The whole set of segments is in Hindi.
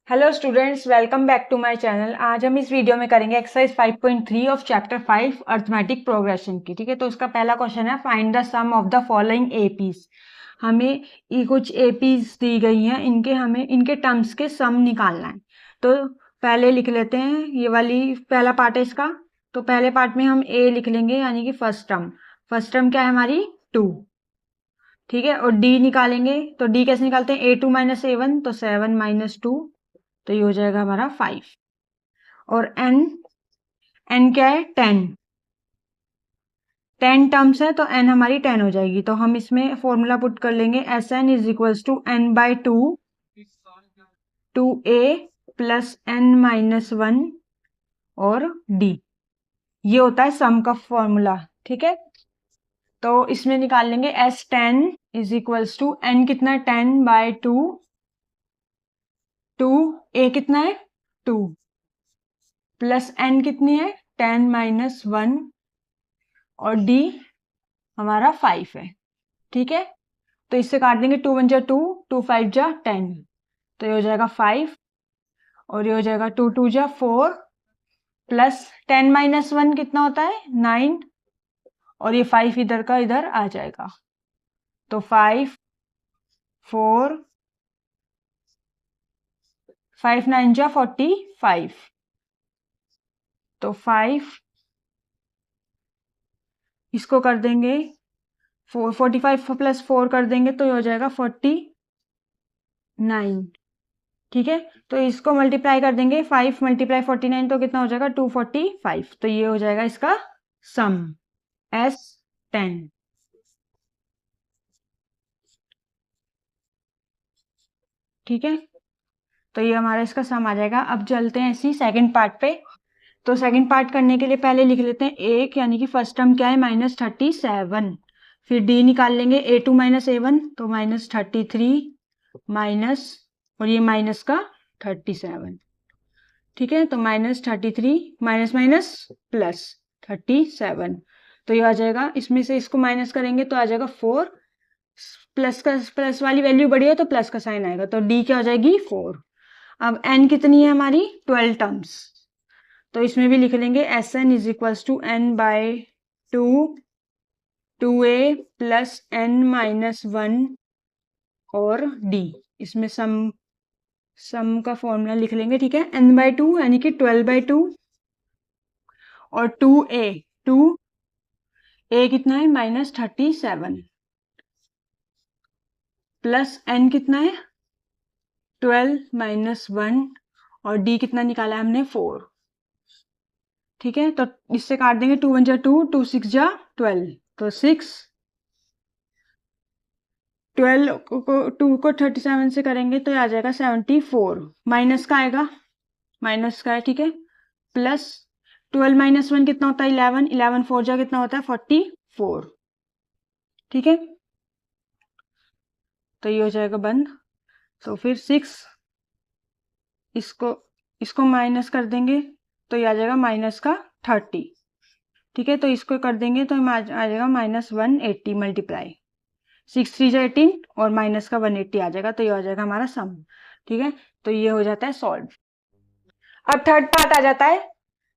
Hello students, welcome back to my channel. आज हम इस वीडियो में करेंगे exercise 5.3 of chapter 5 arithmetic progression की। ठीक है, तो इसका पहला क्वेश्चन है find the sum of the following APs. हमें ये कुछ एपीज दी गई हैं, हमें इनके टर्म्स के सम निकालना है। तो पहले लिख लेते हैं, ये वाली पहला पार्ट है इसका। तो पहले पार्ट में हम ए लिख लेंगे, यानी कि फर्स्ट टर्म क्या है हमारी 2। ठीक है, और डी निकालेंगे। तो डी कैसे निकालते हैं, A2 माइनस A1, तो 7 माइनस 2, तो ये हो जाएगा हमारा 5। और एन क्या है 10 टर्म्स है, तो एन हमारी 10 हो जाएगी। तो हम इसमें फॉर्मूला पुट कर लेंगे, S N is equals to N by 2 A plus N minus 1 और डी। ये होता है सम का फॉर्मूला। ठीक है, तो इसमें निकाल लेंगे S 10 is equals to N कितना है 10 बाई 2 ए कितना है 2 प्लस एन कितनी है 10 माइनस 1 और डी हमारा 5 है। ठीक है, तो इससे काट देंगे, 2 1 जा 2, 2 5 जा 10, तो ये हो जाएगा 5 और ये हो जाएगा 2 2 जा 4 प्लस 10 माइनस 1 कितना होता है 9 और ये 5 इधर का इधर आ जाएगा। तो 5 4 5 9 जा 45, तो 5 इसको कर देंगे 45 प्लस 4 कर देंगे तो ये हो जाएगा 49। ठीक है, तो इसको मल्टीप्लाई कर देंगे, 5 मल्टीप्लाई 49 तो कितना हो जाएगा 245। तो ये हो जाएगा इसका सम S10। ठीक है, तो ये हमारा इसका सम आ जाएगा। अब चलते हैं इसी सेकंड पार्ट पे। तो सेकंड पार्ट करने के लिए पहले लिख लेते हैं एक, यानी कि फर्स्ट टर्म क्या है -37। फिर डी निकाल लेंगे, A2 माइनस A1, तो -33 माइनस और ये माइनस का 37। ठीक है, तो -33 माइनस माइनस प्लस 37, तो ये आ जाएगा, इसमें से इसको माइनस करेंगे तो आ जाएगा 4, प्लस वाली वैल्यू बढ़ी है तो प्लस का साइन आएगा, तो डी क्या हो जाएगी 4। अब एन कितनी है हमारी 12 टर्म्स, तो इसमें भी लिख लेंगे S N is equals to N by 2 plus N minus 1 और डी। इसमें सम का फॉर्मूला लिख लेंगे। ठीक है, n बाई 2 यानी कि 12 बाई 2 और 2a कितना है -37 प्लस n कितना है 12 माइनस 1 और d कितना निकाला है हमने 4। ठीक है, तो इससे काट देंगे, 2 1 जा 2, 2 6 जा 12, तो 6 12 को 2 को 37 से करेंगे तो आ जाएगा 74, माइनस का आएगा, माइनस का है। ठीक है, प्लस 12 माइनस 1 कितना होता है 11, 11 4 जा कितना होता है 44। ठीक है, तो ये हो जाएगा बंद। तो फिर 6 इसको माइनस कर देंगे तो ये आ जाएगा माइनस का 30। ठीक है, तो इसको कर देंगे तो आ जाएगा -180 मल्टीप्लाई 6 3 जा 18 और माइनस का 180 आ जाएगा, तो ये आ जाएगा हमारा सम। ठीक है, तो ये हो जाता है सॉल्व। अब थर्ड पार्ट आ जाता है।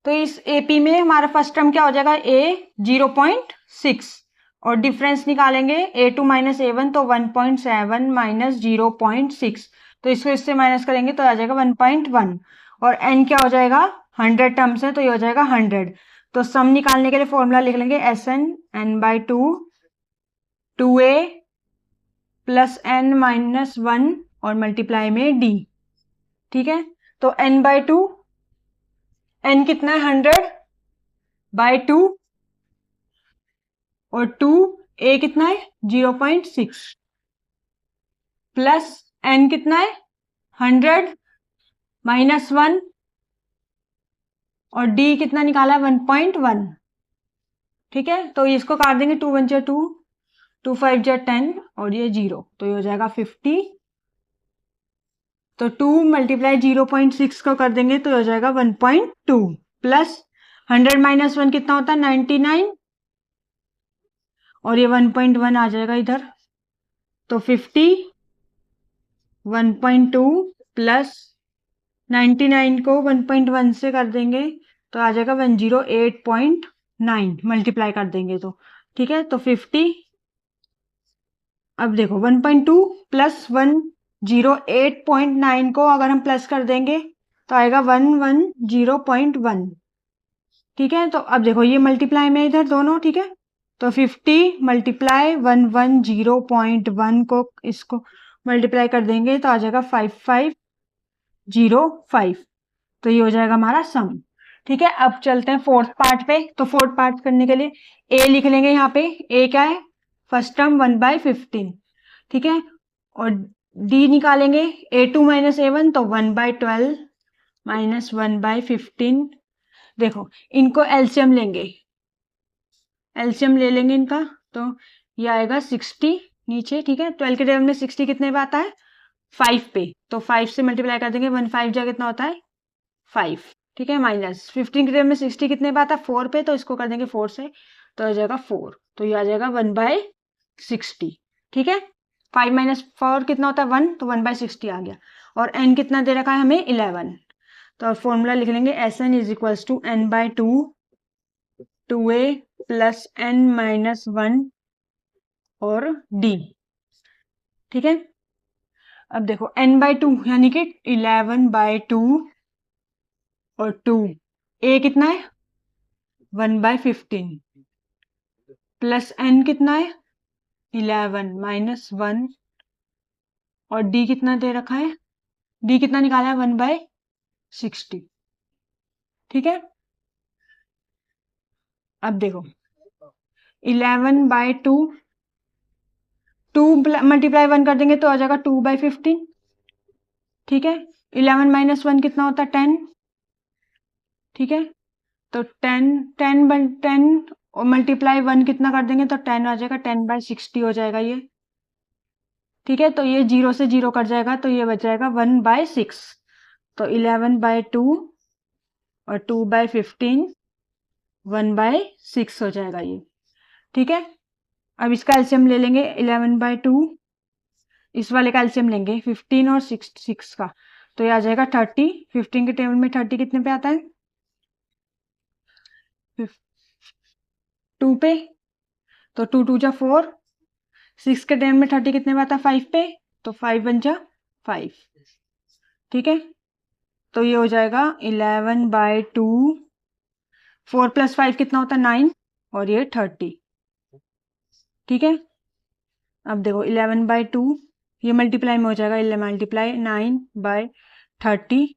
तो इस एपी में हमारा फर्स्ट टर्म क्या हो जाएगा A 0.6 और डिफरेंस निकालेंगे A2 माइनस A1, तो 1.7 माइनस 0.6, तो इसको इससे माइनस करेंगे तो आ जाएगा 1.1 और n क्या हो जाएगा 100 टर्म्स है, तो ये हो जाएगा 100। तो सम निकालने के लिए फॉर्मूला लिख लेंगे SN n by 2a plus n minus 1 और मल्टीप्लाई में d। ठीक है, तो n बाई 2, n कितना है 100 बाई 2 और 2a कितना है 0.6 प्लस n कितना है 100 माइनस 1 और d कितना निकाला है 1.1। ठीक है, तो इसको काट देंगे, 2 1 जा 2, 2 5 जा 10 और ये 0, तो ये हो जाएगा 50। तो 2 मल्टीप्लाई 0.6 को कर देंगे तो हो जाएगा 1.2 प्लस 100 माइनस 1 कितना होता है 99 और ये 1.1 आ जाएगा इधर, तो 50 1.2 प्लस 99 को 1.1 से कर देंगे तो आ जाएगा 108.9 मल्टीप्लाई कर देंगे तो ठीक है। तो 50, अब देखो 1.2 प्लस 108.9 को अगर हम प्लस कर देंगे तो आएगा 110.1 ठीक है। तो अब देखो ये मल्टीप्लाई में इधर दोनों ठीक है। तो 50 मल्टीप्लाई 110.1 को इसको मल्टीप्लाई कर देंगे तो आ जाएगा 5505। तो ये हो जाएगा हमारा सम ठीक है। अब चलते हैं फोर्थ पार्ट पे। तो फोर्थ पार्ट करने के लिए ए लिख लेंगे। यहाँ पे ए क्या है, फर्स्ट टर्म 1/15 ठीक है। और डी निकालेंगे A2 माइनस A1 तो 1/12 माइनस 1/15। देखो इनको एलसीएम लेंगे, एलसीएम ले लेंगे इनका तो ये आएगा 60 नीचे ठीक है। 12 के टेबल में 60 कितने पे आता है 5 पे, तो 5 से मल्टीप्लाई कर देंगे 1 5 जा कितना होता है 5 ठीक है। माइनस 15 के टेबल में 60 कितने पे आता है 4 पे, तो इसको कर देंगे 4 से तो आ जाएगा 4। तो ये आ जाएगा 1/60 ठीक है। 5 माइनस 4 कितना होता है 1, तो 1/60 आ गया। और n कितना दे रखा है हमें 11। तो फॉर्मूला लिख लेंगे Sn is equals to n/2 2a plus n minus 1 और d ठीक है। अब देखो n/2 यानी कि 11/2 और 2 a कितना है 1/15 प्लस n कितना है 11 माइनस 1 और d कितना दे रखा है, d कितना निकाला है 1/60 ठीक है। अब देखो 11/2 2 मल्टीप्लाई 1 कर देंगे तो आ जाएगा 2/15 ठीक है। 11 माइनस 1 कितना होता है 10 ठीक है। तो 10 और मल्टीप्लाई 1 कितना कर देंगे तो 10 आ जाएगा, 10/60 हो जाएगा ये ठीक है। तो ये 0 से 0 कट जाएगा तो ये बच जाएगा 1/6। तो 11/2 और 2/15 1/6 हो जाएगा ये ठीक है। अब इसका एलसीएम ले लेंगे 11/2, इस वाले का एलसीएम लेंगे 15 और 6 का तो ये आ जाएगा 30। 15 के टेबल में 30 कितने पे आता है 2 पे, तो 2 2 जा 4। 6 के टेबल में 30 कितने पे आता है 5 पे, तो 5 1 जा 5 ठीक है। तो ये हो जाएगा 11/2 4 प्लस 5 कितना होता है 9 और ये 30 ठीक है। अब देखो 11/2 ये मल्टीप्लाई में हो जाएगा, 11 मल्टीप्लाई 9/30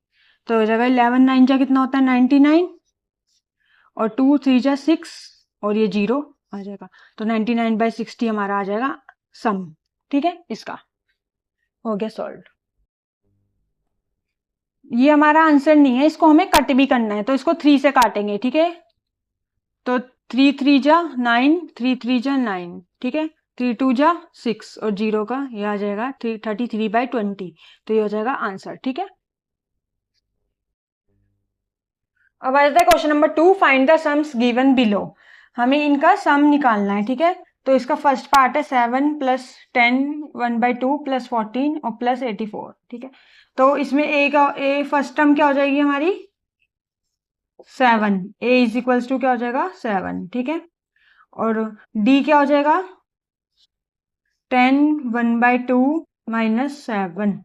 तो हो जाएगा 11 9 जा कितना होता है 99 और 2 3 जा 6 और ये 0 आ जाएगा। तो 99/60 हमारा आ जाएगा सम ठीक है। इसका हो गया सॉल्व। ये हमारा आंसर नहीं है, इसको हमें कट भी करना है तो इसको 3 से काटेंगे ठीक है। तो 3 3 जा 9 3 3 जा 9 ठीक है। 3 2 जा 6 और 0 का ये आ जाएगा 33/20 तो ये हो जाएगा आंसर ठीक है। अब आ जाता है question number 2, find the sums given below. हमें इनका सम निकालना है ठीक है। तो इसका फर्स्ट पार्ट है 7 प्लस 10 1/2 प्लस 14 और प्लस 84 ठीक है। तो इसमें ए फर्स्ट टर्म क्या हो जाएगी हमारी 7, ए इज इक्वल्स टू क्या हो जाएगा 7 ठीक है। और डी क्या हो जाएगा 10 1/2 माइनस 7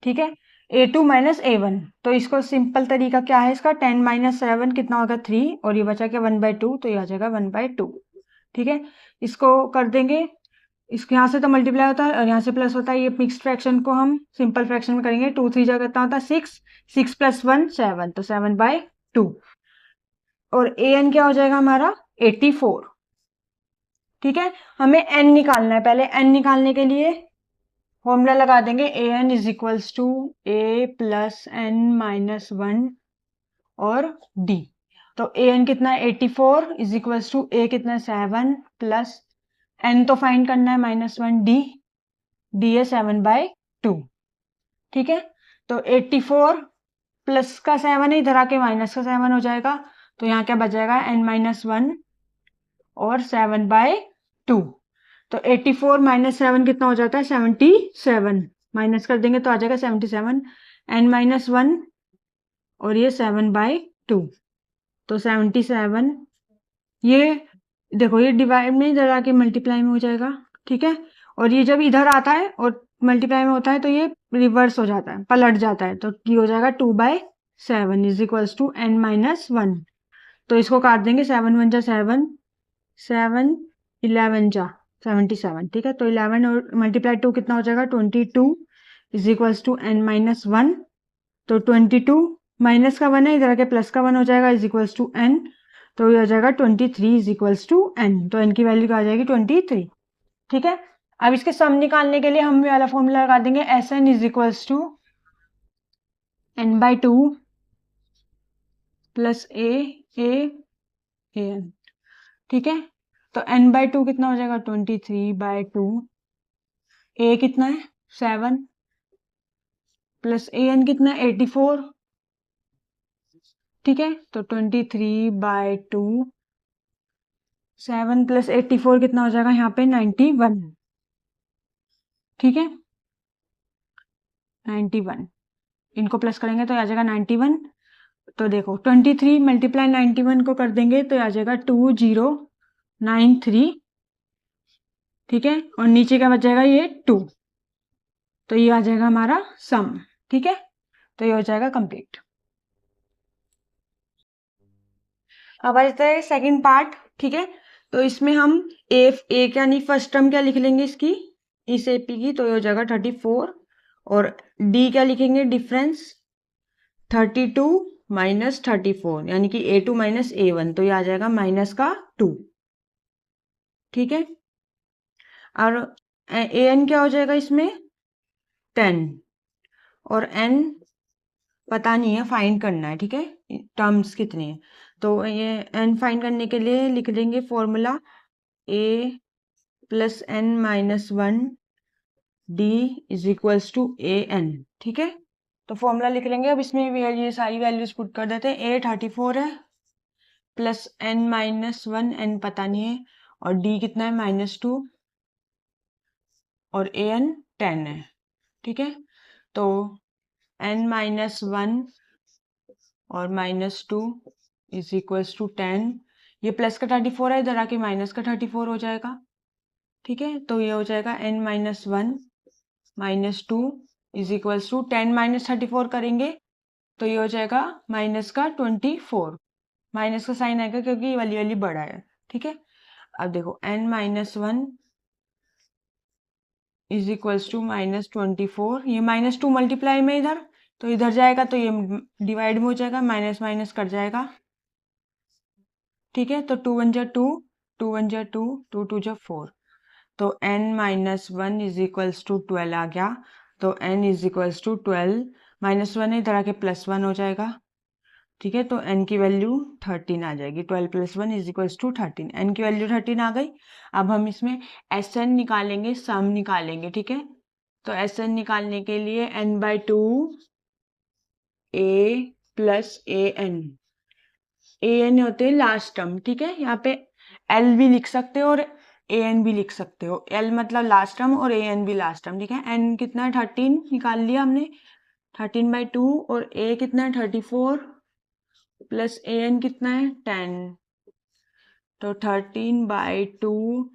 ठीक है। A2 माइनस A1, तो इसको सिंपल तरीका क्या है इसका 10 माइनस 7 कितना होगा 3 और ये बचा क्या 1/2 तो ये आ जाएगा 1/2 ठीक है। इसको कर देंगे, इसके यहाँ से तो मल्टीप्लाई होता है और यहाँ से प्लस होता है। ये मिक्स्ड फ्रैक्शन को हम सिंपल फ्रैक्शन में करेंगे 2 3 जगह कितना होता है 6 6 प्लस 1 7 तो 7/2 और an क्या हो जाएगा हमारा 84 ठीक है। हमें n निकालना है, पहले n निकालने के लिए फॉर्मूला लगा देंगे an is equals to a plus n minus 1 और d। तो an कितना है 84 इज इक्वल्स टू a कितना है 7 प्लस n तो फाइंड करना है -1 d है 7/2 ठीक है। तो 84 प्लस का 7 है, इधर आके माइनस का 7 हो जाएगा तो यहाँ क्या बच जाएगा n-1 और 7/2। तो 84 माइनस 7 कितना हो जाता है 77, माइनस कर देंगे तो आ जाएगा 77 n-1 और ये 7/2, तो 77। ये देखो ये डिवाइड में इधर आके मल्टीप्लाई में हो जाएगा, ठीक है। और ये जब इधर आता है और मल्टीप्लाई में होता है तो ये रिवर्स हो जाता है, पलट जाता है, तो ये हो जाएगा 2/7 इज इक्वल्स टू n-1। तो इसको काट देंगे, 7 × 1 = 7, 7 11 × 77, ठीक है। तो 11 और मल्टीप्लाई 2 कितना हो जाएगा, 22 इज इक्वल्स टू n-1। तो 22 माइनस का 1 है, इधर आके प्लस का 1 हो जाएगा, इज इक्वल्स टू n। तो ये हो जाएगा 23 इज इक्वल्स टू n। तो n की वैल्यू क्या आ जाएगी, 23, ठीक है। अब इसके सम निकालने के लिए हम ये वाला फॉर्मूला लगा देंगे, Sn is equals to n/2 plus an, ठीक है। तो n/2 कितना हो जाएगा, 23/2, a कितना है 7, प्लस an कितना है 84, ठीक है। तो 23/2, 7 + 84 कितना हो जाएगा यहाँ पे 91, ठीक है। 91 इनको प्लस करेंगे तो आ जाएगा 91। तो देखो 23 × 91 को कर देंगे तो आ जाएगा 2093, ठीक है। और नीचे क्या बच जाएगा, ये 2। तो ये आ जाएगा हमारा सम, ठीक है। तो ये हो जाएगा कंप्लीट। अब आ जाता है सेकंड पार्ट, ठीक है। तो इसमें हम ए यानी फर्स्ट टर्म क्या लिख लेंगे इसकी, इस एपी की, तो ये हो जाएगा 34। और डी क्या लिखेंगे, डिफरेंस 32 - 34 यानी कि a2 - a1, तो ये आ जाएगा -2, ठीक है। और an क्या हो जाएगा इसमें 10, और n पता नहीं है, फाइंड करना है, ठीक है, टर्म्स कितनी है। तो ये n फाइंड करने के लिए लिख देंगे formula a + n-1 d is equals to an, ठीक है। तो फॉर्मूला लिख लेंगे। अब इसमें ये सारी वैल्यूज पुट कर देते हैं। a 34 है, प्लस n-1, n पता नहीं है, और d कितना है -2, और an 10 है, ठीक है। तो n-1 और -2 इज इक्वल्स टू 10। ये प्लस का 34 है, इधर आके माइनस का 34 हो जाएगा, ठीक है। तो ये हो जाएगा n-1 -2 इज इक्वल्स टू 10 - 34 करेंगे तो ये हो जाएगा -24। माइनस का साइन आएगा क्योंकि ये वाली बड़ा है, ठीक है। अब देखो n-1 इज इक्वल्स टू -24, ये -2 मल्टीप्लाई में इधर, तो इधर जाएगा तो ये डिवाइड में हो जाएगा, माइनस माइनस कट जाएगा, ठीक है। तो 2 × 1 = 2, 2 × 1 = 2, 2 × 2 = 4। तो n-1 इज इक्वल्स टू 12 आ गया। तो n इज इक्वल्स टू 12, -1 है, इधर आके +1 हो जाएगा, ठीक है। तो n की वैल्यू 13 आ जाएगी। 12 + 1 इज इक्वल्स टू 13, n की वैल्यू 13 आ गई। अब हम इसमें Sn निकालेंगे, सम निकालेंगे, ठीक है। तो Sn निकालने के लिए n/2 a + an होते हैं लास्ट टर्म, ठीक है। यहाँ पे l भी लिख सकते हो और an भी लिख सकते हो। l मतलब लास्ट टर्म और an भी लास्ट टर्म, ठीक है। n कितना है 13 निकाल लिया हमने, 13/2, और a कितना है 34, प्लस an कितना है 10। तो 13/2,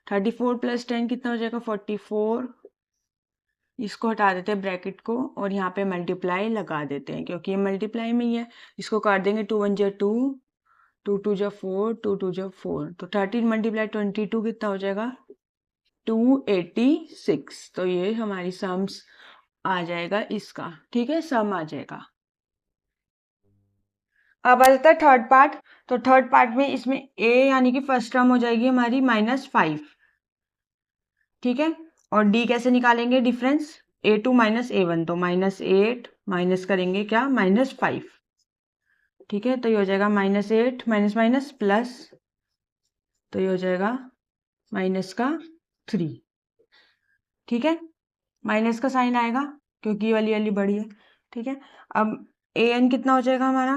34 + 10 कितना हो जाएगा 44। इसको हटा देते हैं ब्रैकेट को और यहाँ पे मल्टीप्लाई लगा देते हैं क्योंकि ये मल्टीप्लाई में ही है। इसको काट देंगे, 2 × 1 = 2, 2 × 2 = 4, 2 × 2 = 4। तो 13 × 22 कितना हो जाएगा 286। तो ये हमारी सम्स आ जाएगा इसका, ठीक है, सम आ जाएगा। अब आ जाता है थर्ड पार्ट। तो थर्ड पार्ट में इसमें a यानी कि फर्स्ट टर्म हो जाएगी हमारी -5, ठीक है। और d कैसे निकालेंगे, डिफरेंस a2 - a1, तो -8 माइनस करेंगे क्या -5, ठीक है। तो ये हो जाएगा -8 माइनस प्लस, तो ये हो जाएगा -3, ठीक है। माइनस का साइन आएगा क्योंकि ये वाली बड़ी है, ठीक है। अब an कितना हो जाएगा हमारा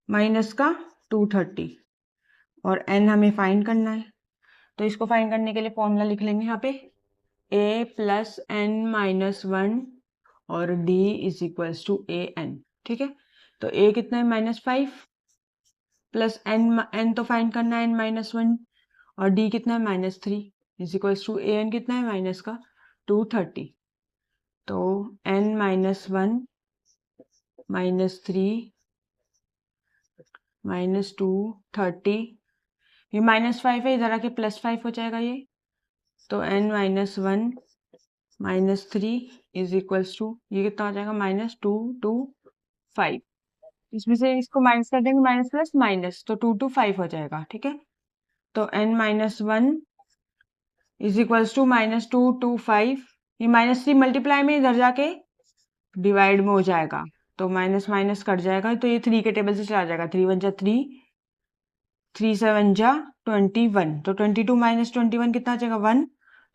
-230, और n हमें फाइंड करना है। तो इसको फाइंड करने के लिए फॉर्मूला लिख लेंगे यहाँ पे a + n - 1 और d is equals to an, ठीक है, तो ए कितना है -5 प्लस एन तो फाइंड करना है n-1 और डी कितना है -3 is equals to A N कितना है माइनस का 230। तो n-1 -3 -230 ये -5 है, इधर आके +5 हो जाएगा ये। तो n-1 -3 इज इक्वल्स टू ये कितना हो जाएगा -225। इसमें से इसको माइनस कर देंगे माइनस प्लस माइनस तो 225 हो जाएगा। ठीक है, तो n-1 इज इक्वल्स टू -225 ये -3 मल्टीप्लाई में इधर जाके डिवाइड में हो जाएगा तो माइनस माइनस कट जाएगा तो ये 3 के टेबल से चला जाएगा। 3 वन जा 3 3 7 जा 21 तो 22 - 21 कितना आ जाएगा 1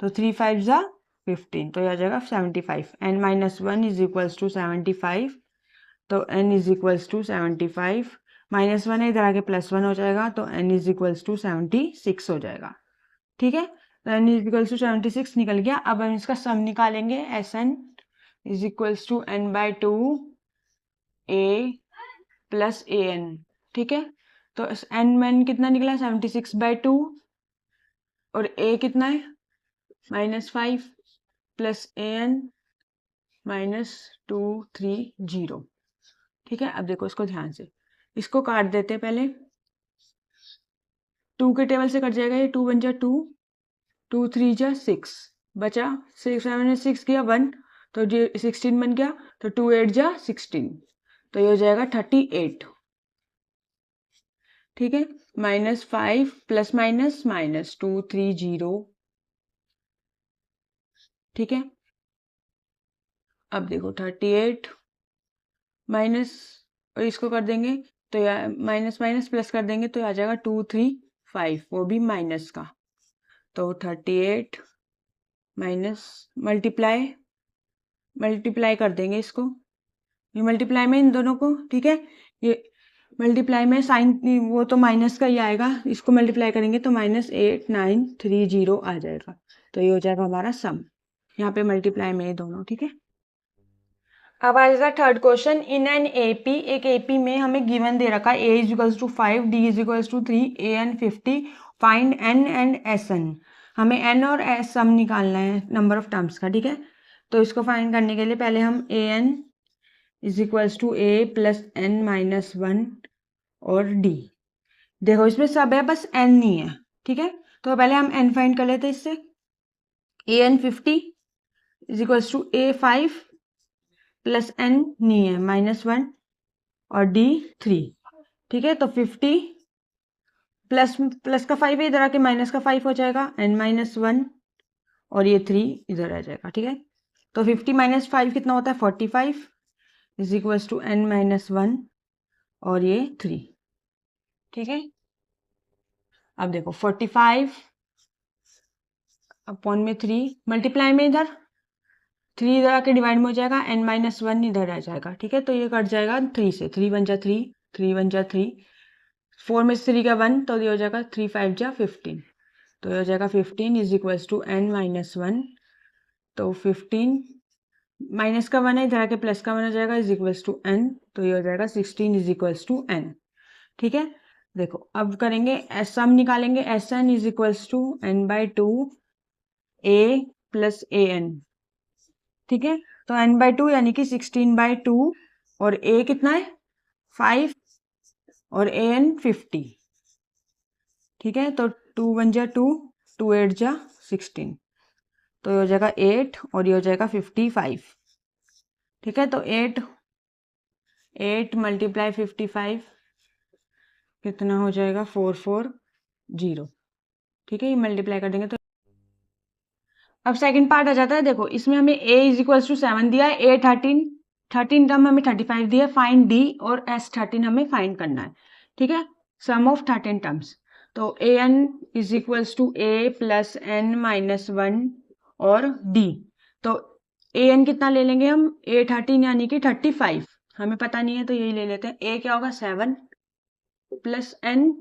तो 3 5 जा 15 तो ये आ जाएगा 75। n-1 इज इक्वल्स टू 75 तो n इज इक्वल्स टू 75 -1 है इधर आगे +1 हो जाएगा तो n इज इक्वल्स टू 76 हो जाएगा। ठीक है, तो n इज इक्वल्स टू 76 निकल गया। अब हम इसका सम निकालेंगे Sn is equals to n/2 a plus an। ठीक है, तो n कितना निकला 76/2 और a कितना है -5 प्लस an -230। ठीक है, अब देखो इसको ध्यान से, इसको काट देते हैं पहले। 2 के टेबल से कट जाएगा ये 2 1 जा 2 2 3 जा 6 बचा 6 7 में 6 गया 1 तो ये 16 बन गया तो 2 8 जा 16 तो ये हो जाएगा 38। ठीक है, -5 प्लस माइनस -230। ठीक है, अब देखो 38 माइनस और इसको कर देंगे तो माइनस माइनस प्लस कर देंगे तो आ जाएगा 235 वो भी माइनस का तो 38 माइनस मल्टीप्लाई कर देंगे इसको, ये मल्टीप्लाई में इन दोनों को। ठीक है, ये मल्टीप्लाई में साइन वो तो माइनस का ही आएगा, इसको मल्टीप्लाई करेंगे तो -8930 आ जाएगा तो ये हो जाएगा हमारा सम। यहाँ पे मल्टीप्लाई में ये दोनों। ठीक है, अब आ जाएगा third question. In an AP एक एपी में हमें गिवन दे रखा है a is equals to 5 d is equals to 3 an 50 find n and sn। हमें n और s सम निकालना है नंबर ऑफ टर्म्स का। ठीक है, तो इसको फाइंड करने के लिए पहले हम an is equals to a plus n -1 और d। देखो इसमें सब है बस n नहीं है। ठीक है, तो पहले हम n फाइंड कर लेते हैं इससे। an 50 is equals to a 5 plus n नहीं है -1 और d 3। ठीक है, तो 50 प्लस का 5 है इधर आके माइनस का 5 हो जाएगा n-1 और ये 3 इधर आ जाएगा। ठीक है, तो 50 - 5 कितना होता है 45 इज इक्वल्स टू n-1 और ये 3। ठीक है, अब देखो 45 अपॉन में 3 मल्टीप्लाई में इधर 3 इधर आके डिवाइड में हो जाएगा n-1 इधर आ जाएगा। ठीक है, तो ये कट जाएगा 3 से 3 1 जा 3 3 1 जा 3 4 में से 3 का 1 तो ये हो जाएगा 3 5 जा 15 तो ये हो जाएगा 15 इज इक्वल्स टू n-1 तो 15 माइनस का 1 है इधर आके प्लस का 1 हो जाएगा इज इक्वल्स टू n तो ये हो जाएगा 16 इज इक्वल्स टू n। ठीक है, देखो अब करेंगे सम निकालेंगे Sn is equals to n/2 a plus an। ठीक है, तो n/2 यानी कि 16/2 और a कितना है 5 और an 50। ठीक है, तो 2 1 जा 2 2 8 जा 16 तो ये हो जाएगा 8 और ये हो जाएगा 55। ठीक है, तो 8 मल्टीप्लाई 55 कितना हो जाएगा 440। ठीक है, ये मल्टीप्लाई कर देंगे तो अब सेकंड पार्ट आ जाता है। देखो इसमें हमें a इज इक्वल्स टू 7 दिया है, a 13 टर्म हमें 35 दिया है, फाइंड d और s 13 हमें फाइंड करना है। ठीक है, सम ऑफ 13 टर्म्स तो an is equals to a plus n-1 और d तो an कितना ले लेंगे हम a 13 यानी कि 35 हमें पता नहीं है तो यही ले लेते हैं। a क्या होगा 7 प्लस n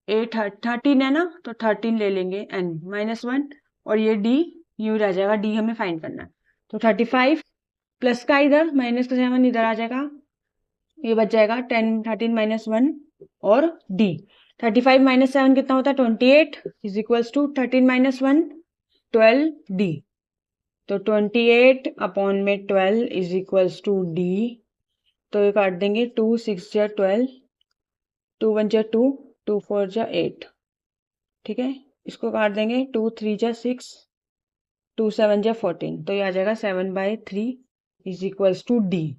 a 13 है ना तो 13 ले लेंगे n-1 और ये d यू रह जाएगा, d हमें फाइंड करना है तो 35 प्लस का इधर माइनस का 7 इधर आ जाएगा ये बच जाएगा 10 13 माइनस 1 और डी। 35 माइनस 7 कितना होता है 28 is equals to 13 minus 1 12 D. तो 28 अपॉन में 12 इज इक्वल्स टू डी। तो ये काट देंगे 2 6 जा 12 2 1 जा 2 2 4 जा 8। ठीक है, इसको काट देंगे 2 3 जा 6 2 7 जा 14। तो ये आ जाएगा 7/3 इज इक्वल्स टू डी।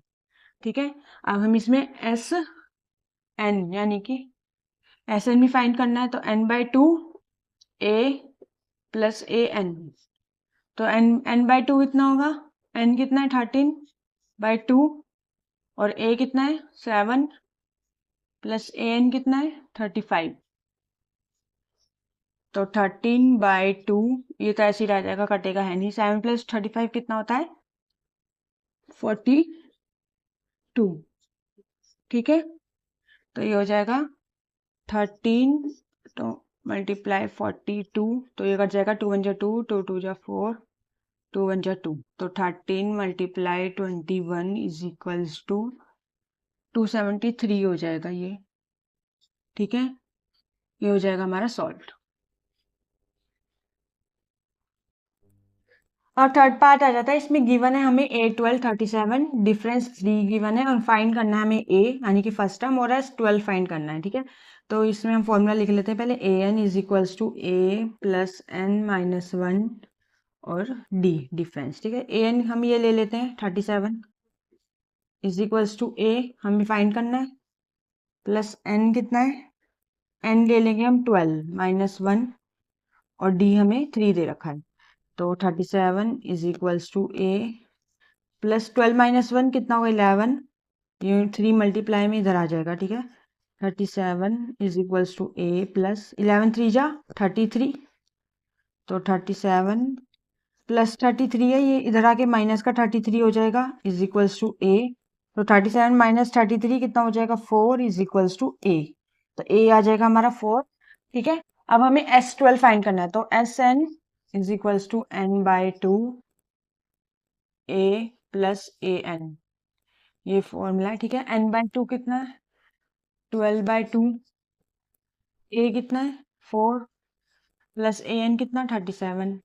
ठीक है, अब हम इसमें एस एन यानी कि एस एन भी फाइंड करना है। तो n/2 a plus A N. तो n/2 कितना होगा, n कितना है 13/2 और a कितना है 7 प्लस ए एन कितना है 35। तो 13/2 ये तो ऐसे ही रह जाएगा, कटेगा है नहीं। 7 प्लस 35 कितना होता है 42। ठीक है, तो ये हो जाएगा 13 तो मल्टीप्लाई 42। तो ये कट जाएगा 2 1 जा 2 2 2 जा 4 2 1 जा 2। तो 13 मल्टीप्लाई 21 इज इक्वल्स टू 273 हो जाएगा ये। ठीक है, ये हो जाएगा हमारा सॉल्व। और थर्ड पार्ट आ जाता है, इसमें गिवन है हमें a 12 37 डिफरेंस 3 गिवन है और फाइंड करना है हमें a यानी कि फर्स्ट टर्म और एस 12 फाइंड करना है। ठीक है, तो इसमें हम फॉर्मूला लिख लेते हैं पहले। A N is equals to a plus n minus 1 और d डिफरेंस। ठीक है, ए एन हम ये ले लेते हैं 37 इज इक्वल्स टू a हमें फाइंड करना है प्लस n कितना है n ले लेंगे हम 12 माइनस 1 और d हमें 3 दे रखा है। तो 37 is equals to a plus 12 minus 1 कितना होगा 11। ये 3 मल्टीप्लाई में इधर आ जाएगा। ठीक है, 37 is equals to a plus 11 3 जा 33। तो 37 प्लस 33 है, ये इधर आके माइनस का 33 हो जाएगा इज इक्वल्स टू a। तो 37 माइनस 33 कितना हो जाएगा 4 इज इक्वल्स टू a। तो a आ जाएगा हमारा 4। ठीक है, अब हमें S12 फाइंड करना है। तो Sn is equals to n/2 a plus A N, ये फॉर्मूला है। ठीक है, n/2 कितना है 12/2 a कितना है 4 प्लस ए एन कितना 37।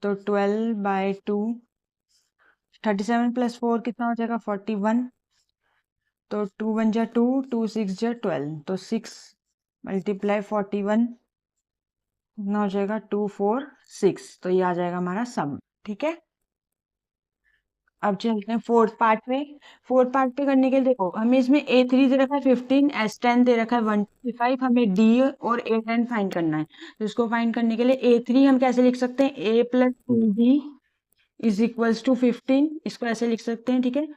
तो 12/2 37 प्लस 4 कितना हो जाएगा 41। तो 2 1 जा 2 2 6 जा 12। तो 6 मल्टीप्लाई 41 कितना हो जाएगा 2 4 6। तो ये आ जाएगा हमारा सम। ठीक है, अब चलते हैं फोर्थ पार्ट पे। फोर्थ पार्ट पे करने के लिए देखो हमें इसमें A3 दे रखा है 15 S10 दे रखा है 125। हमें D और A10 फाइंड करना है। तो इसको फाइंड करने के लिए A3 हम कैसे लिख सकते हैं A plus 2D is equals to 15। इसको ऐसे लिख सकते हैं। ठीक है,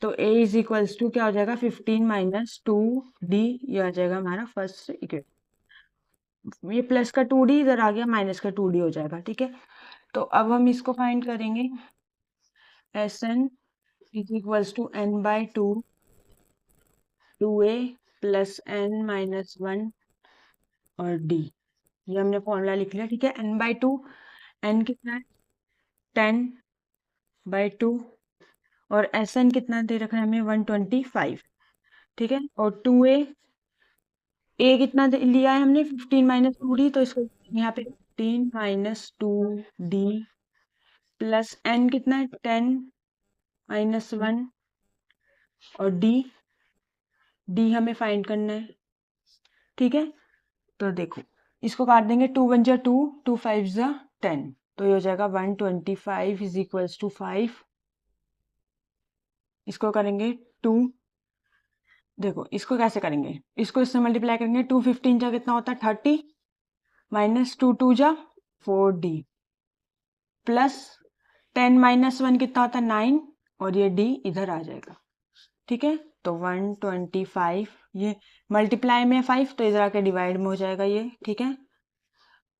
तो A इज इक्वल्स टू क्या हो जाएगा 15 माइनस 2D। ये आ जाएगा हमारा फर्स्ट इक्वेशन। ये प्लस का 2D इधर आ गया, माइनस का 2D हो जाएगा। ठीक है, तो अब हम इसको फाइंड करेंगे। Sn is equals to n/2 2a plus n minus 1 और d। ये हमने फॉर्मूला लिख लिया। ठीक है, n/2 n कितना है 10/2 और Sn कितना दे रखा है हमें 125। ठीक है, और 2a a कितना लिया है हमने 15 माइनस 2d। तो इसको यहाँ पे 15 माइनस 2d प्लस n कितना है 10 माइनस 1 और d हमें फाइंड करना है। ठीक है, तो देखो इसको काट देंगे 2 1 जा 2 2 5 जा 10। तो ये हो जाएगा 125 इज इक्वल्स टू 5। इसको करेंगे 2। देखो इसको कैसे करेंगे, इसको इससे मल्टीप्लाई करेंगे 2 15 जा कितना होता है 30 माइनस 2 2 जा 4d प्लस 10 माइनस 1 कितना होता है 9 और ये d इधर आ जाएगा। ठीक है, तो 125 ये मल्टीप्लाई में 5 तो इधर आके डिवाइड में हो जाएगा ये। ठीक है,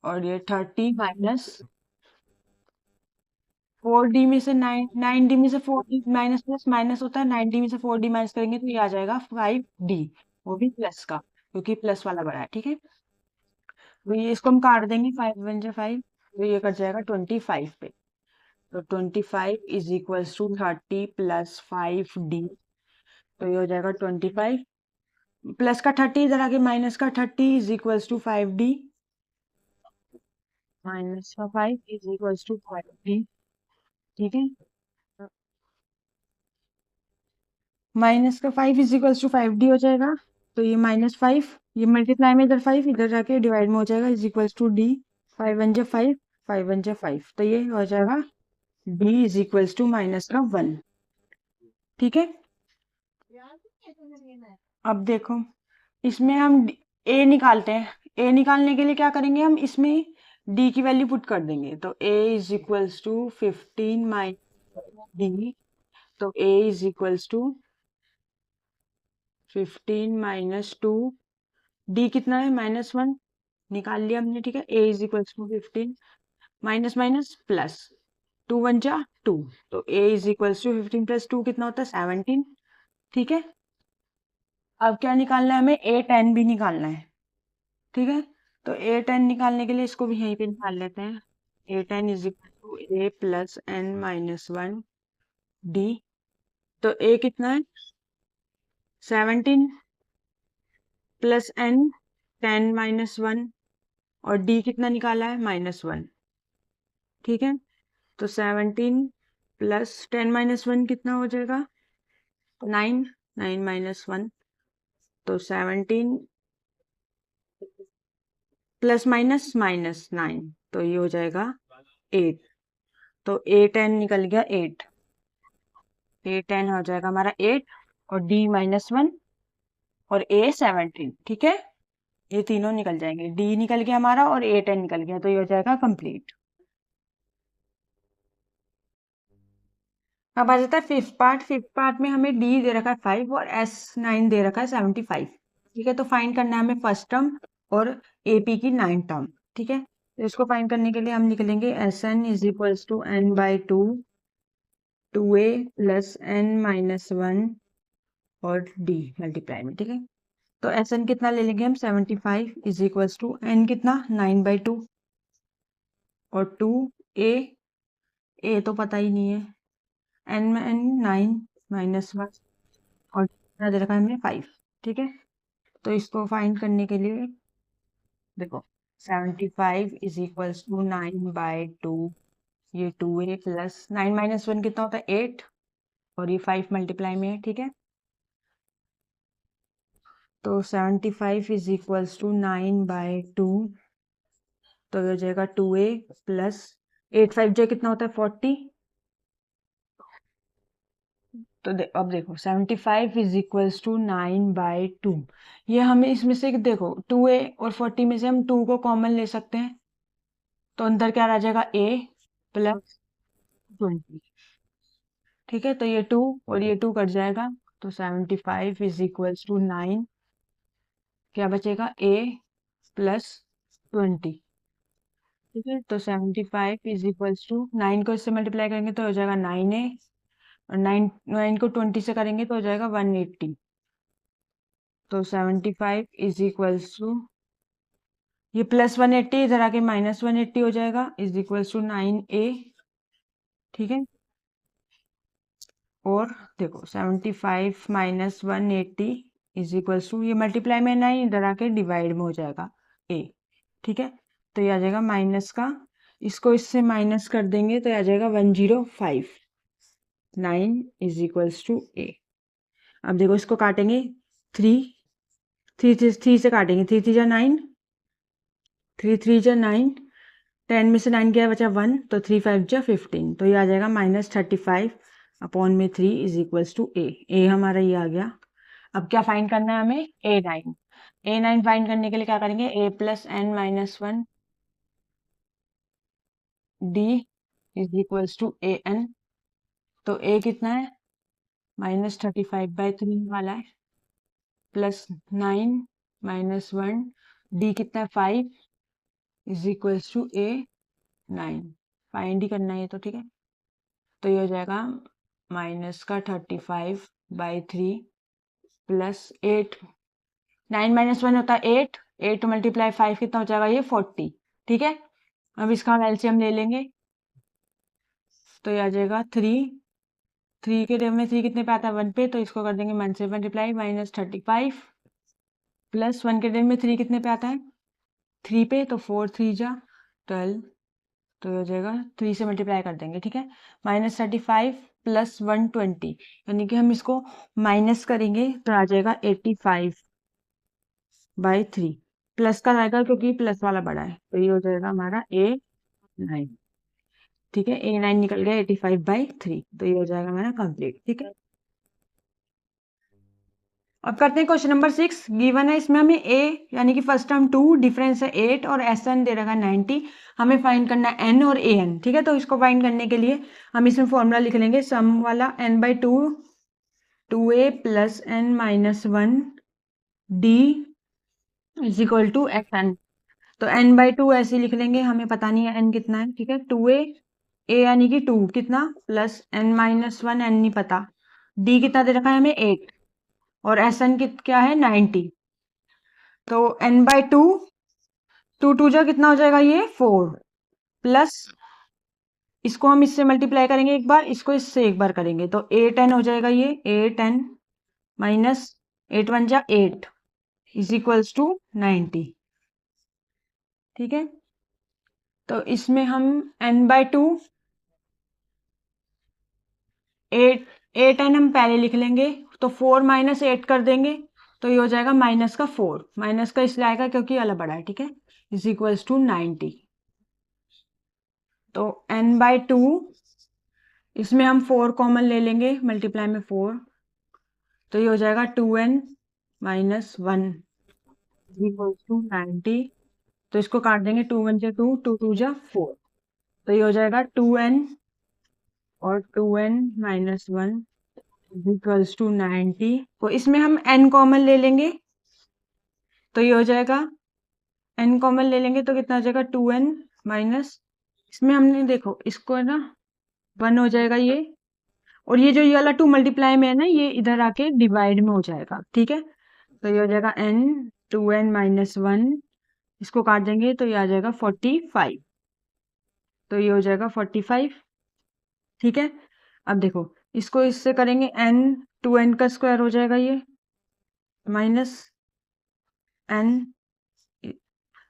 और ये 30 माइनस 4d में से 9d में से 4d माइनस प्लस माइनस होता है। 9d में से 4d माइनस करेंगे तो ये आ जाएगा 5d, वो भी प्लस का क्योंकि प्लस वाला बड़ा है। ठीक है, तो ये इसको हम काट देंगे 5 1 जा 5 तो ये कट जाएगा 25 पे। तो 25 is equals to 30 plus 5d। तो ये हो जाएगा 25 प्लस का 30 इधर आके माइनस का 30 is equals to 5d minus का 5 इज इक्वल्स टू 5d। ठीक है, माइनस का 5 इज इक्वल्स टू 5d हो जाएगा। तो ये -5 ये मल्टीप्लाई में इधर 5 इधर जाके डिवाइड में हो जाएगा इज इक्वल्स टू d 5 1 जा 5 5 1 जा 5 तो ये हो जाएगा d is equals to minus का 1। ठीक है, अब देखो इसमें हम a निकालते हैं। a निकालने के लिए क्या करेंगे, हम इसमें d की वैल्यू पुट कर देंगे। तो a is equals to 15 minus d, तो a is equals to 15 minus 2 d कितना है -1 निकाल लिया हमने। ठीक है, a is equals to 15 minus minus plus 2 1 जा 2 तो a is equals to 15 plus 2 कितना होता है 17। ठीक है, अब क्या निकालना है हमें, a10 भी निकालना है। ठीक है, तो a10 निकालने के लिए इसको भी यहीं पे निकाल लेते हैं। a10 is equal to a plus n minus 1 d, तो a कितना है 17 प्लस n 10 माइनस 1 और d कितना निकाला है -1। ठीक है, तो 17 प्लस 10 माइनस 1 कितना हो जाएगा 9 9 माइनस 1 तो 17 प्लस माइनस माइनस 9 तो ये हो जाएगा 8। तो a10 निकल गया 8, a10 हो जाएगा हमारा 8 और d -1 और a 17। ठीक है, ये तीनों निकल जाएंगे, d निकल गया हमारा और a10 निकल गया तो ये हो जाएगा कंप्लीट। अब आ जाता है फिफ्थ पार्ट। फिफ्थ पार्ट में हमें d दे रखा है 5 और s9 दे रखा है 75। ठीक है, तो फाइंड करना है हमें फर्स्ट टर्म और ap की 9 टर्म। ठीक है, तो इसको फाइंड करने के लिए हम निकलेंगे sn is equals to n by 2 2a plus n minus 1 और d मल्टीप्लाई में। ठीक है, तो sn कितना ले लेंगे हम 75 इज इक्वल्स टू n कितना 9 बाई 2 और 2a a तो पता ही नहीं है n में n 9 माइनस 1 और कितना दे रखा है हमने 5। ठीक है, तो इसको फाइंड करने के लिए देखो 75 इज इक्वल्स टू 9 बाई 2 ये 2a प्लस 9 माइनस 1 कितना होता है 8 और ये 5 मल्टीप्लाई में है। ठीक है, तो 75 इज इक्वल्स टू 9 बाई 2 तो ये हो जाएगा 2a प्लस 8 5 जो कितना होता है 40। तो अब देखो 75 इज इक्वल्स टू 9 बाई 2 ये हमें इसमें से देखो 2a और 40 में से हम 2 को कॉमन ले सकते हैं तो अंदर क्या आ जाएगा a प्लस 20। ठीक है, तो ये 2 और ये 2 कट जाएगा तो 75 इज इक्वल्स टू 9 क्या बचेगा a प्लस 20। ठीक है, तो 75 इज इक्वल्स टू 9 को इससे मल्टीप्लाई करेंगे तो हो जाएगा 9a और 9 को 20 से करेंगे तो हो जाएगा 180। तो 75 इज इक्वल्स टू ये प्लस 180 इधर आके माइनस 180 हो जाएगा इज इक्वल्स टू 9a। ठीक है, और देखो 75 माइनस 180 इज इक्वल्स टू ये मल्टीप्लाई में 9 इधर आके डिवाइड में हो जाएगा a। ठीक है, तो ये आ जाएगा माइनस का, इसको इससे माइनस कर देंगे तो आ जाएगा 105 9 इज इक्वल्स टू a। अब देखो इसको काटेंगे 3 से काटेंगे 3 3 जा 9 3 3 जा 9 10 में से 9 गया बचा 1 तो 3 5 जा 15 तो ये आ जाएगा -35 अपॉन में 3 इज इक्वल्स टू a हमारा ये आ गया। अब क्या फाइंड करना है हमें a9 फाइंड करने के लिए क्या करेंगे a plus n minus 1 d is equals to an। तो a कितना है -35/3 वाला है प्लस 9 माइनस 1 d कितना है 5 is equals to a9 find ही करना है तो। ठीक है, तो ये हो जाएगा माइनस का 35/3 प्लस 8 9 माइनस 1 होता है 8 8 मल्टीप्लाई 5 कितना हो जाएगा ये 40। ठीक है, अब इसका हम एलसीएम ले लेंगे तो ये आ जाएगा 3 3 के टर्म में 3 कितने पे आता है 1 पे, तो इसको कर देंगे 1 से मल्टीप्लाई -35 प्लस 1 के टर्म में 3 कितने पे आता है 3 पे, तो 4 3 जा 12, तो ये हो जाएगा 3 से मल्टीप्लाई कर देंगे, ठीक है। -35 प्लस 120, यानी कि हम इसको माइनस करेंगे तो आ जाएगा 85/3, प्लस का आएगा क्योंकि प्लस वाला बड़ा है, तो ये हो जाएगा हमारा A9, ठीक है। A9 निकल गया 85/3, तो ये हो जाएगा हमारा कंप्लीट, ठीक है। अब करते हैं क्वेश्चन नंबर 6। गिवन है, इसमें हमें ए यानी कि फर्स्ट टर्म 2, डिफरेंस है 8 और एस एन दे रखा है 90। हमें फाइंड करना है एन और ए एन, ठीक है। तो इसको फाइंड करने के लिए हम इसमें फॉर्मूला लिख लेंगे, सम वाला n/2 2a plus n minus 1 d is equal to S N. तो n/2 ऐसे लिख लेंगे, हमें पता नहीं है n कितना है, ठीक है। 2a a यानी कि 2 कितना प्लस n माइनस 1 n नहीं पता, d कितना दे रखा है हमें 8 और एस एन क्या है 90। तो n/2 2 2 जा कितना हो जाएगा ये 4 प्लस इसको हम इससे मल्टीप्लाई करेंगे एक बार, इसको इससे एक बार करेंगे तो 8n हो जाएगा, ये 8n माइनस 8 1 जा 8 इज इक्वल्स टू 90, ठीक है। तो इसमें हम n/2 8n हम पहले लिख लेंगे, तो 4 माइनस 8 कर देंगे तो ये हो जाएगा माइनस का 4, माइनस का इसलिए आएगा क्योंकि वाला बड़ा है, ठीक है, इज इक्वल्स टू 90। तो n/2 इसमें हम 4 कॉमन ले लेंगे, मल्टीप्लाई में 4, तो ये हो जाएगा 2n माइनस 1 इक्वल्स टू 90। तो इसको काट देंगे, 2 1 जा 2 2 2 जा 4, तो ये हो जाएगा 2n और 2n माइनस 1 इक्वल्स टू 90। तो इसमें हम n कॉमन ले लेंगे, तो ये हो जाएगा n कॉमन ले लेंगे तो कितना हो जाएगा 2n माइनस, इसमें हमने देखो इसको है ना 1 हो जाएगा ये, और ये वाला 2 मल्टीप्लाई में है ना, ये इधर आके डिवाइड में हो जाएगा, ठीक है। तो ये हो जाएगा n 2n माइनस 1, इसको काट देंगे तो ये आ जाएगा 45, तो ये हो जाएगा 45, ठीक है। अब देखो इसको इससे करेंगे n 2n का स्क्वायर हो जाएगा ये माइनस n,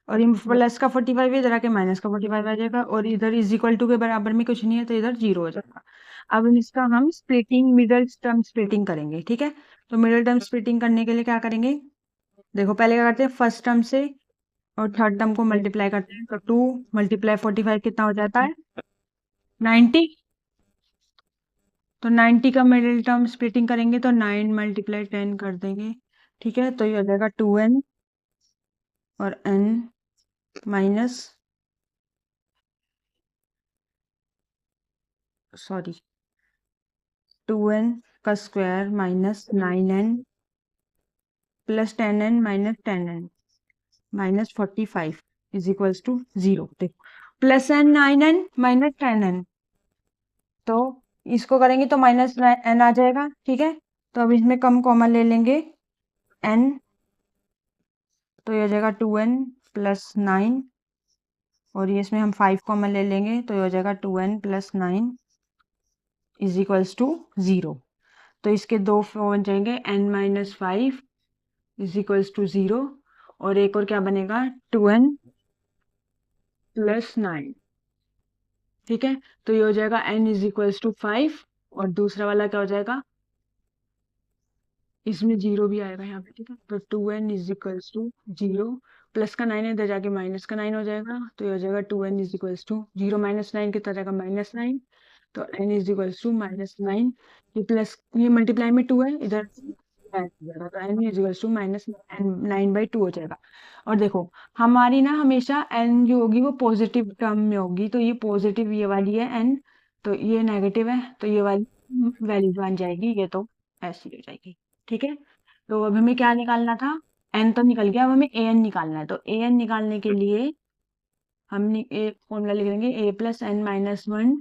और ये प्लस का 45 इधर आके माइनस का 45 आ जाएगा, और इधर इज इक्वल टू के बराबर में कुछ नहीं है तो इधर 0 हो जाएगा। अब इसका हम स्प्लिटिंग मिडल टर्म स्प्लिटिंग करेंगे, ठीक है। तो मिडल टर्म स्प्लिटिंग करने के लिए क्या करेंगे, देखो पहले क्या करते हैं फर्स्ट टर्म से और थर्ड टर्म को मल्टीप्लाई करते हैं, तो 2 मल्टीप्लाई 45 कितना हो जाता है 90। तो 90 का मिडिल टर्म स्प्लिटिंग करेंगे तो 9 मल्टीप्लाई 10 कर देंगे, ठीक है। तो ये हो जाएगा 2n और n माइनस सॉरी 2n का square minus 9n plus 10n minus 10n minus 45 is equals to 0। देखो plus n 9n minus 10n, तो इसको करेंगे तो माइनस n आ जाएगा, ठीक है। तो अब इसमें कम कॉमन ले लेंगे n, तो ये हो जाएगा 2n प्लस 9, और ये इसमें हम 5 कॉमन ले लेंगे तो ये हो जाएगा 2n plus 9 is equals to 0। तो इसके दो बन जाएंगे n minus 5 is equals to 0, और एक और क्या बनेगा 2n प्लस 9, ठीक है। तो ये हो जाएगा n इज इक्वल्स टू 5, और दूसरा वाला क्या हो जाएगा, इसमें 0 भी आएगा यहाँ पे, ठीक है। तो 2n is equals to 0, plus का 9 है इधर जाके माइनस का 9 हो जाएगा, तो ये हो जाएगा 2n is equals to 0 minus 9 कितना जाएगा -9, तो n इज इक्वल्स टू -9, ये प्लस ये मल्टीप्लाई में 2 है इधर तो n इज इक्वल्स टू -9/2 हो जाएगा। और देखो हमारी ना हमेशा n जो होगी वो पॉजिटिव टर्म में होगी, तो ये पॉजिटिव ये वाली है n, तो ये नेगेटिव है तो ये वाली वैल्यू बन जाएगी, ये तो ऐसी हो जाएगी, ठीक है। तो अब हमें क्या निकालना था, n तो निकल गया, अब हमें an निकालना है। तो an निकालने के लिए हम एक फॉर्मूला लिख लेंगे a प्लस n माइनस 1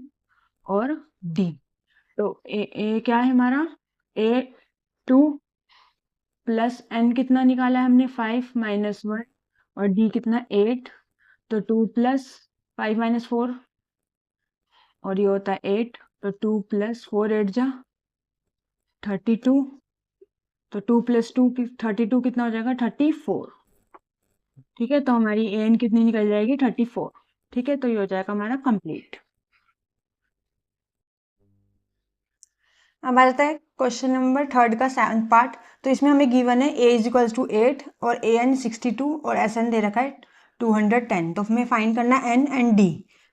और d। तो a क्या है हमारा a 2 प्लस n कितना निकाला है हमने 5 माइनस 1, और d कितना 8, तो 2 प्लस 5 माइनस 4 और ये होता है 8, तो 2 प्लस 4 8 जा 32, तो 2 + 2 32 कितना हो जाएगा 34। ठीक है, तो हमारी an कितनी निकल जाएगी 34। ठीक है, तो ये हो जाएगा हमारा कंप्लीट। अब आ जाता है क्वेश्चन नंबर 3 का सेकंड पार्ट। तो इसमें हमें गिवन है a = 8 और an 62 और sn दे रखा है 210। तो हमें फाइंड करना है n एंड d।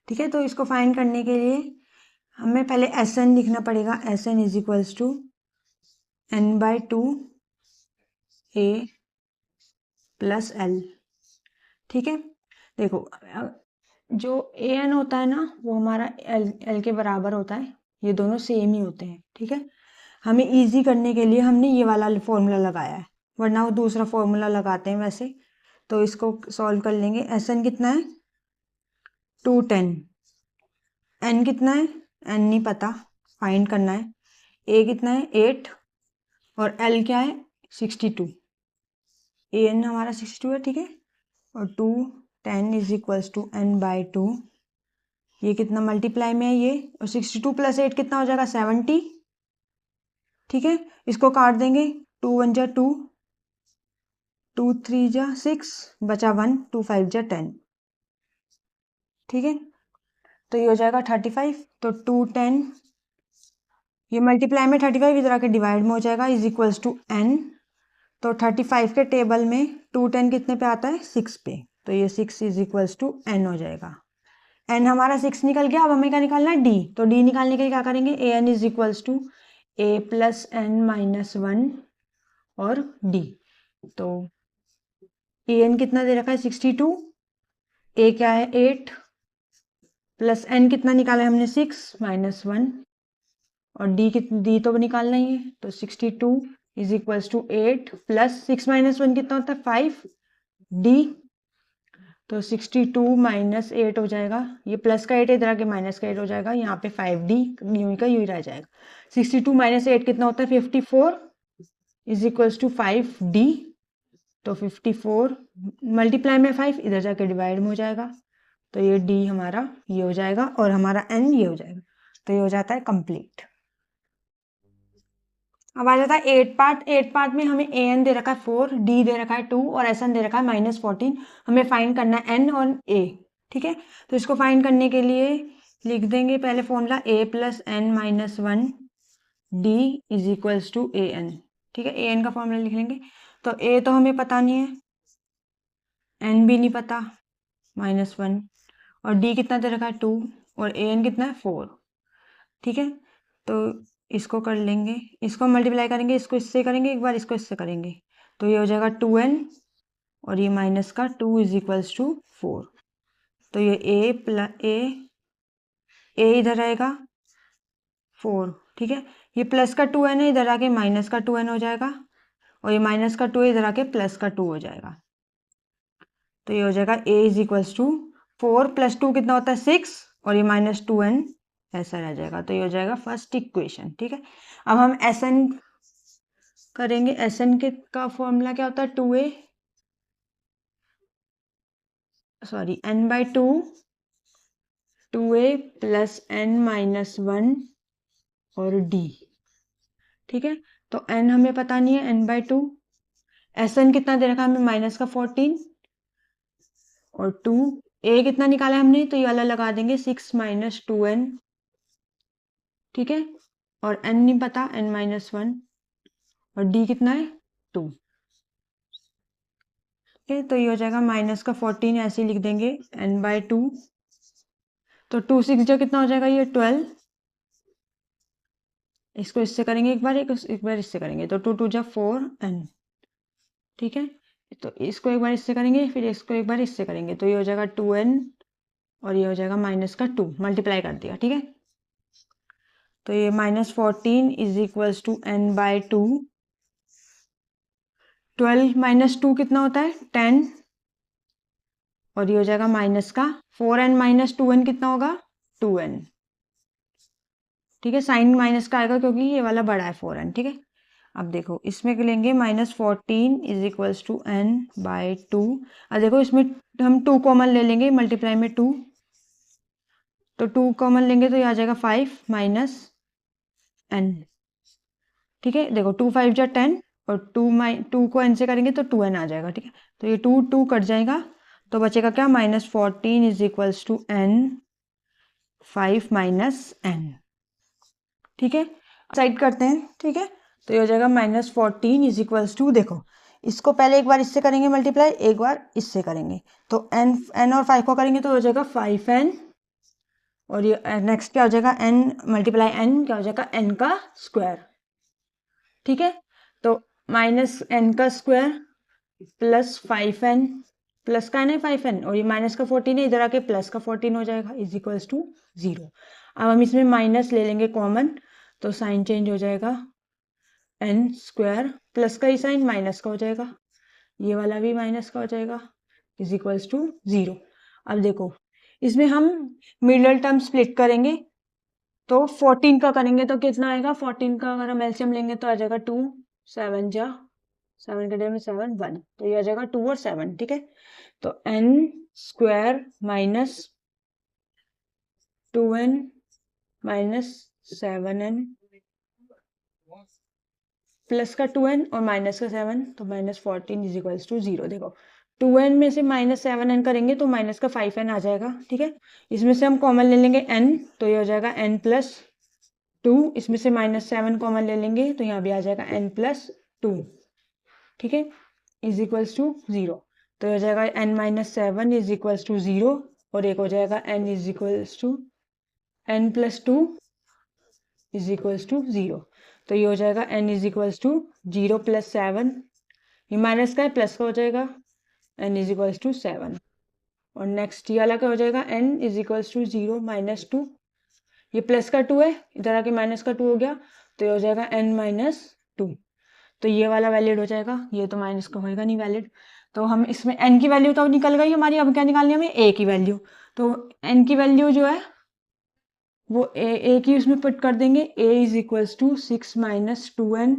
ठीक है, तो इसको फाइंड करने के लिए हमें पहले sn लिखना पड़ेगा। sn = n/2 a + l। ठीक है, देखो जो an होता है ना वो हमारा l के बराबर होता है, ये दोनों सेम ही होते हैं। ठीक है, हमें इजी करने के लिए हमने ये वाला फॉर्मूला लगाया है, वरना वो दूसरा फॉर्मूला लगाते हैं वैसे। तो इसको सॉल्व कर लेंगे। sn कितना है 210, n कितना है n नहीं पता, फाइंड करना है। a कितना है 8 और l क्या है 62। an हमारा 62 है। ठीक है, और 210 = n/2। ये कितना मल्टीप्लाई में है ये, और 62 + 8 कितना हो जाएगा 70। ठीक है, इसको काट देंगे। 2 × 1 = 2, 2 × 3 = 6, बचा 1, 2 × 5 = 10। ठीक है, तो ये हो जाएगा 35। तो 210 ये मल्टीप्लाई में 35 इधर आके डिवाइड में हो जाएगा = n। तो 35 के टेबल में 210 कितने पे आता है 6 पे, तो ये 6 = n हो जाएगा। n हमारा 6 निकल गया। अब हमें क्या निकालना है d। तो d निकालने के लिए क्या करेंगे, an = a + n - 1 और d। तो an कितना दे रखा है 62, a क्या है 8 प्लस n कितना निकाला है हमने 6 - 1 और d तो निकालना ही है। तो 62 = 8 प्लस 6 - 1 कितना होता है 5 d। तो 62 - 8 हो जाएगा, ये प्लस का 8 इधर आके माइनस का 8 हो जाएगा, यहाँ पे 5d यूं का यूं रह जाएगा। 62 - 8 कितना होता है 54 = 5d। तो 54 मल्टीप्लाई में 5 इधर जाके डिवाइड में हो जाएगा, तो ये d हमारा ये हो जाएगा और हमारा n ये हो जाएगा। तो ये हो जाता है कंप्लीट। अब आ जाता है 8 पार्ट। 8 पार्ट में हमें an दे रखा है 4, d दे रखा है 2 और sn दे रखा है -14। हमें फाइंड करना है n और a। ठीक है, तो इसको फाइंड करने के लिए लिख देंगे पहले formula a + n - 1 d = an। ठीक है, an का फॉर्मूला लिख लेंगे। तो a तो हमें पता नहीं है, n भी नहीं पता -1, और d कितना दे रखा है 2 और an कितना है 4। ठीक है, तो इसको कर लेंगे, इसको मल्टीप्लाई करेंगे, इसको इससे करेंगे एक बार, इसको इससे करेंगे, तो ये हो जाएगा 2n और ये माइनस का 2 = 4। तो ये a इधर रहेगा 4। ठीक है, ये प्लस का 2n है, इधर आके माइनस का 2n हो जाएगा, और ये माइनस का 2 इधर आके प्लस का 2 हो जाएगा। तो ये हो जाएगा a = 4 + 2 कितना होता है 6 और ये -2n ऐसा रह जाएगा। तो ये हो जाएगा फर्स्ट इक्वेशन। ठीक है, अब हम sn करेंगे। sn के का फॉर्मूला क्या होता है 2a sorry n/2 2a + n - 1 और d। ठीक है, तो n हमें पता नहीं है n/2। sn कितना दे रखा है हमें -14 और 2 a कितना निकाला है हमने, तो ये वाला लगा देंगे 6 - 2n। ठीक है, और n नहीं पता n - 1 और d कितना है 2। ठीक है, तो ये हो जाएगा -14 ऐसे ही लिख देंगे n/2। तो 2 6 जो कितना हो जाएगा ये 12। इसको इससे करेंगे एक बार इससे करेंगे, तो 2 2 = 4n। ठीक है, तो इसको एक बार इससे करेंगे, फिर इसको एक बार इससे करेंगे, तो ये हो जाएगा 2n और ये हो जाएगा -2 मल्टीप्लाई कर दिया। ठीक है, तो ये -14 = n/2। 12 - 2 कितना होता है 10 और ये हो जाएगा माइनस का 4n - 2n कितना होगा 2n। ठीक है, साइन माइनस का आएगा क्योंकि ये वाला बड़ा है 4n। ठीक है, अब देखो इसमें लेंगे -14 = n/2। अब देखो इसमें हम 2 कॉमन ले लेंगे, मल्टीप्लाई में 2, तो 2 कॉमन लेंगे तो ये आ जाएगा 5 - n। ठीक है, देखो 2 5 जा 10 और 2 को n से करेंगे तो 2n आ जाएगा। ठीक है, तो ये 2 कट जाएगा तो बचेगा क्या, -14 is equals to n 5 minus n। ठीक है, साइड करते हैं। ठीक है, तो ये हो जाएगा -14 इज इक्वल्स टू, देखो इसको पहले एक बार इससे करेंगे मल्टीप्लाई, एक बार इससे करेंगे, तो n और 5 को करेंगे तो हो जाएगा 5n, और ये नेक्स्ट क्या हो जाएगा, n मल्टीप्लाई n क्या हो जाएगा, n का स्क्वायर। ठीक है, तो -n का स्क्वायर प्लस 5n, प्लस का n है 5n और ये माइनस का 14 है, इधर आके प्लस का 14 हो जाएगा इज इक्वल्स टू 0। अब हम इसमें माइनस ले लेंगे कॉमन, तो साइन चेंज हो जाएगा, n स्क्वायर प्लस का ही साइन माइनस का हो जाएगा, ये वाला भी माइनस का हो जाएगा इज इक्वल्स टू 0। अब देखो इसमें हम मिडल टर्म स्प्लिट करेंगे, तो 14 का करेंगे तो कितना आएगा, 14 का अगर हम एलसीएम लेंगे तो आ जाएगा 2 7 जा 7 के डे में 7 1, तो ये आ जाएगा 2 और 7। ठीक है, तो n square minus 2n minus 7n plus का 2n और माइनस का 7, तो -14 इज इक्वल्स टू 0। देखो 2n में से -7n करेंगे तो माइनस का 5n आ जाएगा। ठीक है, इसमें से हम कॉमन ले लेंगे n, तो ये हो जाएगा n प्लस 2, इसमें से -7 कॉमन ले लेंगे तो यहाँ भी आ जाएगा n प्लस 2। ठीक है, इज इक्वल्स टू 0, तो ये हो जाएगा n minus 7 is equals to 0, और एक हो जाएगा n is equals to n plus 2 is equals to 0, तो ये हो जाएगा n is equals to 0 plus 7, ये माइनस का है प्लस का हो जाएगा, n इज इक्वल्स टू 7, और नेक्स्ट ये वाला क्या हो जाएगा, n is equals to 0 minus 2, ये प्लस का 2 है, इधर आके माइनस का 2 हो गया, तो ये हो जाएगा n माइनस 2, तो ये वाला वैलिड हो जाएगा, ये तो माइनस का होएगा नहीं वैलिड। तो हम इसमें n की वैल्यू तो निकल गई हमारी, अब क्या निकालनी है हमें, a की वैल्यू, तो n की वैल्यू जो है वो a की उसमें पुट कर देंगे, a is equals to 6 minus 2n,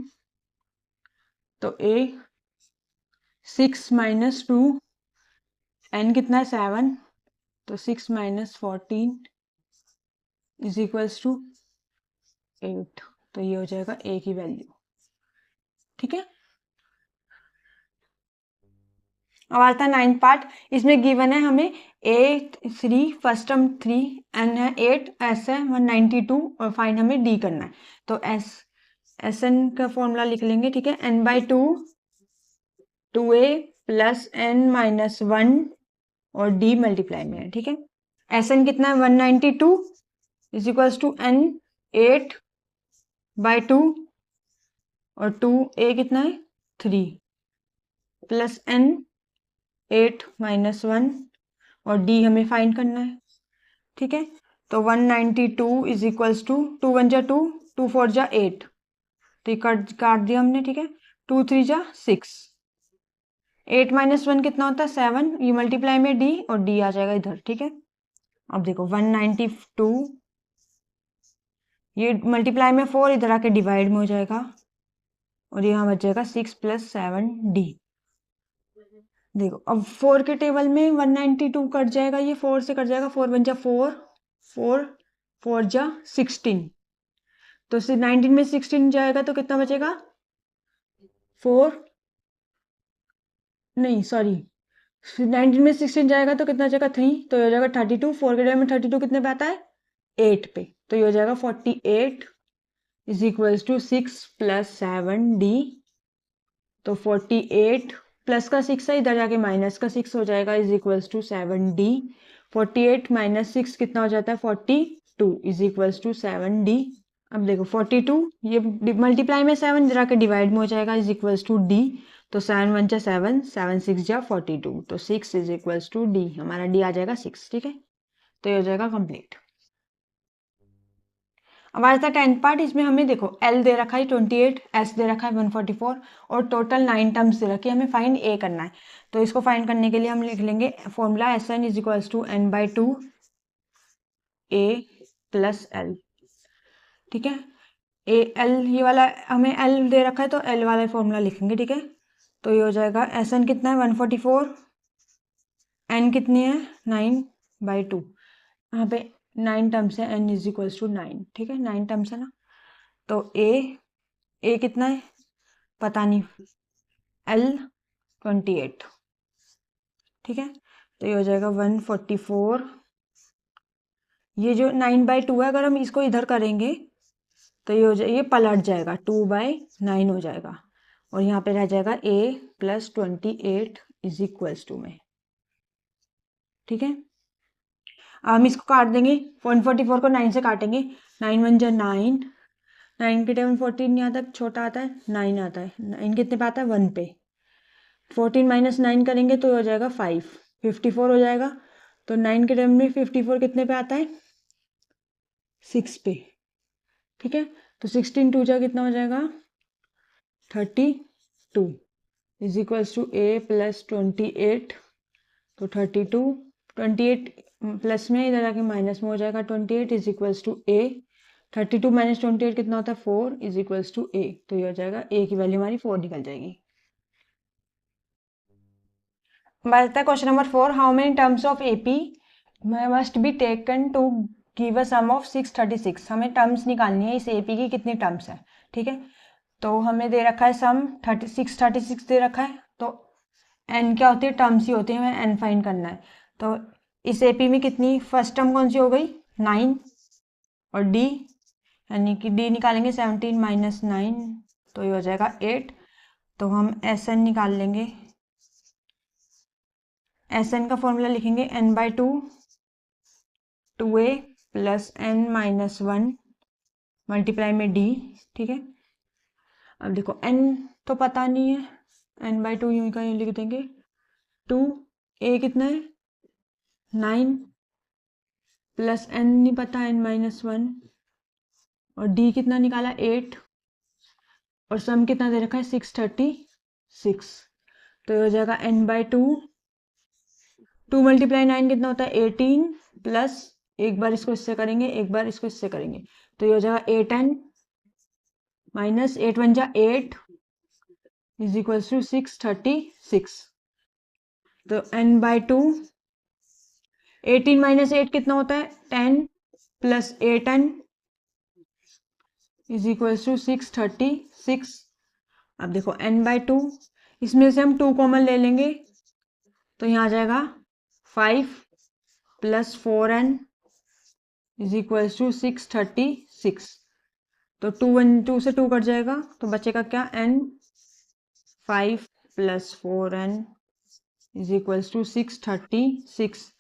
तो a 6 माइनस 2, n कितना है 7, तो 6 माइनस 14 इज इक्वल्स टू 8, तो ये हो जाएगा a की वैल्यू। ठीक है, अब आता है 9th पार्ट, इसमें गिवन है हमें a3 फर्स्ट टर्म 3, n है 8, s है 192 और फाइंड हमें d करना है, तो sn का फॉर्मूला लिख लेंगे। ठीक है, n/2 2a plus n minus 1 और d मल्टीप्लाई में है। ठीक है, sn कितना है 192 इज इक्वल्स टू n 8/2 और 2a कितना है 3 प्लस n 8 माइनस 1 और d हमें फाइंड करना है। ठीक है, तो 192 इज इक्वल्स टू 2 1 जा 2 2 4 जा 8, तो ये काट दिया हमने। ठीक है, 2 3 जा 6, 8 माइनस 1 कितना होता है 7, ये मल्टीप्लाई में d और d आ जाएगा इधर। ठीक है, अब देखो 192 ये मल्टीप्लाई में 4 इधर आके डिवाइड में हो जाएगा, और यहाँ बच जाएगा 6 प्लस 7d। देखो अब 4 के टेबल में 192 कट जाएगा, ये 4 से कट जाएगा, 4 1 जा 4 4 4 जा 16, तो 19 में 16 जाएगा तो कितना बचेगा 4, नहीं सॉरी 19 में 16 जाएगा तो कितना बचेगा 3, तो ये हो जाएगा 32, 4 के टेबल में 32 कितने पे आता है 8 पे, तो ये हो जाएगा 48 is equals to 6 plus 7d, तो 48 प्लस का 6 है, इधर जाके माइनस का 6 हो जाएगा is equals to 7d, 48 minus 6 कितना हो जाता है 42 इज इक्वल्स टू 7d। अब देखो 42 ये मल्टीप्लाई में 7 इधर आके डिवाइड में हो जाएगा इज इक्वल्स टू d, तो 7 1 जा 7 7 6 जा 42, तो 6 इज इक्वल्स टू d, हमारा d आ जाएगा 6। ठीक है, तो ये हो जाएगा कंप्लीट। अब आज द 10th पार्ट, इसमें हमें देखो L दे रखा है 28, S दे रखा है 144 और टोटल 9 टर्म्स दे रखी है, हमें फाइंड A करना है। तो इसको फाइंड करने के लिए हम लिख लेंगे formula Sn is equals to n/2 A plus L। ठीक है, L ये वाला हमें L दे रखा है तो L वाला फॉर्मूला लिखेंगे। ठीक है, तो ये हो जाएगा Sn कितना है 144, N कितनी है 9/2, यहाँ पे 9 टर्म्स है, n इज इक्वल्स टू 9। ठीक है, 9 टर्म्स है ना, तो a ए कितना है पता नहीं, L28, ठीक है। तो ये हो जाएगा 144, ये जो 9/2 है अगर हम इसको इधर करेंगे तो ये हो जाए, ये पलट जाएगा, 2/9 हो जाएगा और यहाँ पे रह जाएगा a + 28 इज इक्वल्स टू में, ठीक है। अब हम इसको काट देंगे, 144 को 9 से काटेंगे, 9 1 जा 9, 9 के टाइम 14 नहीं आता, छोटा आता है 9 आता है, 9 कितने पे आता है 1 पे, 14 - 9 करेंगे तो हो जाएगा 5, 54 हो जाएगा। तो 9 के टाइम में 54 कितने पे आता है 6 पे, ठीक है। तो 16 2 जा कितना हो जाएगा 32 इज इक्वल्स टू a + 28, तो 32, 28 प्लस में इधर आके माइनस में हो जाएगा 28 इज इक्वल्स टू a, 32 - 28 कितना होता है 4 इज इक्वल्स टू a, तो ये हो जाएगा a की वैल्यू हमारी 4 निकल जाएगी। बचता है question number 4, how many terms of AP must be taken to give a sum of 636, हमें टर्म्स निकालनी है इस AP की कितनी टर्म्स है, ठीक है। तो हमें दे रखा है सम 36 दे रखा है, तो n क्या होती है टर्म्स ही होती है, हमें n फाइंड करना है। तो इस AP में कितनी फर्स्ट टर्म कौन सी हो गई 9 और d, यानी कि d निकालेंगे 17 - 9 तो ये हो जाएगा 8, तो हम Sn निकाल लेंगे, Sn का फॉर्मूला लिखेंगे n/2 2a + n - 1 मल्टीप्लाई में d, ठीक है। अब देखो n तो पता नहीं है, n/2 यूं का यूं लिख देंगे, 2a कितना है 9 + n नहीं पता n - 1 और d कितना निकाला 8 और सम कितना दे रखा है 636, तो ये हो जाएगा n/2, 2 × 9 कितना होता है 18 प्लस एक बार इसको इससे करेंगे एक बार इसको इससे करेंगे, तो ये हो जाएगा 8n - 8 1 जा 8 इज इक्वल्स टू 636, तो n/2, 18 - 8 कितना होता है 10 plus 8n is equals to 636। अब देखो n/2, इसमें से हम 2 कॉमन ले लेंगे तो यहाँ आ जाएगा 5 + 4n इज इक्वल्स टू 636, तो 2 से 2 कट जाएगा तो बचेगा क्या n, 5 + 4n is equals to 636,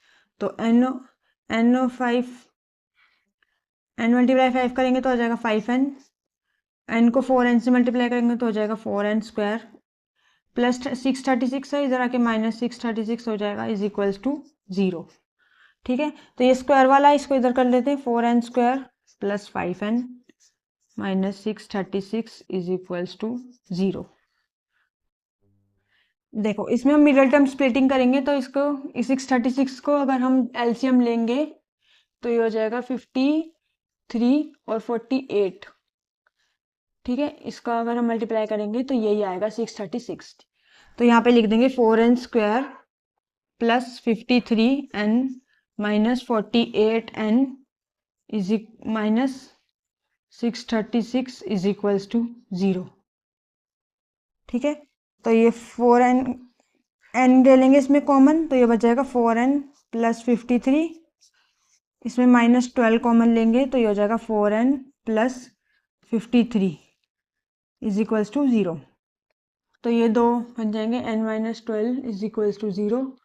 तो n 5 n × 5 करेंगे तो हो जाएगा 5n, n को 4n से मल्टीप्लाई करेंगे तो हो जाएगा 4n² प्लस 636 है इधर आके -636 हो जाएगा इज इक्वल्स टू 0, ठीक है। तो ये स्क्वायर वाला इसको इधर कर लेते हैं, 4n² + 5n - 636 is equals to 0। देखो इसमें हम मिडल टर्म स्प्लिटिंग करेंगे तो इसको इस 636 को अगर हम एलसीएम लेंगे तो ये हो जाएगा 53 और 48, ठीक है। इसका अगर हम मल्टीप्लाई करेंगे तो यही आएगा 636, तो यहाँ पे लिख देंगे 4n² + 53n - 48n -636 is equals to 0, ठीक है। तो ये 4n ले लेंगे इसमें कॉमन तो ये बच जाएगा 4n + 53, इसमें -12 कॉमन लेंगे तो ये हो जाएगा 4n + 53 इज इक्वल्स टू 0, तो ये दो बन जाएंगे n - 12 इज इक्वल्स टू 0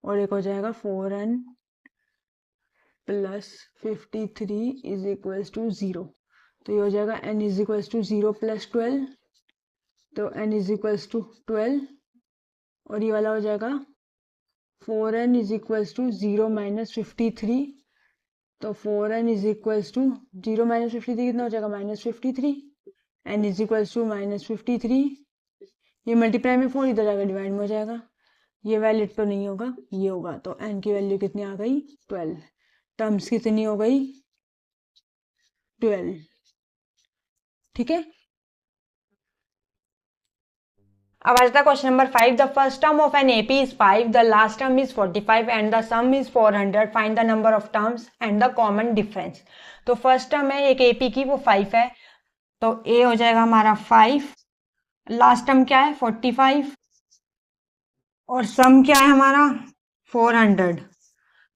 और एक हो जाएगा 4n + 53 इज इक्वल्स टू 0, तो ये हो जाएगा n इज इक्वल्स टू 0 + 12, तो n इज इक्वल्स टू 12 और ये वाला हो जाएगा 4n इज इक्वल्स टू 0 - 53, तो 4n इज इक्वल्स टू 0 - 53 कितना हो जाएगा -53, n इज इक्वल्स टू -53, ये मल्टीप्लाई में 4 इधर जाकर डिवाइड में हो जाएगा, ये वैलिड तो नहीं होगा ये होगा, तो n की वैल्यू कितनी आ गई 12, टर्म्स कितनी हो गई 12, ठीक है। अब आता है question number 5, the first term of an AP is 5, the last term is 45 and the sum is 400, find the number of terms and the common difference. तो फर्स्ट टर्म है एक AP की वो 5 है तो ए हो जाएगा हमारा 5, लास्ट टर्म क्या है 45 और सम क्या है हमारा 400।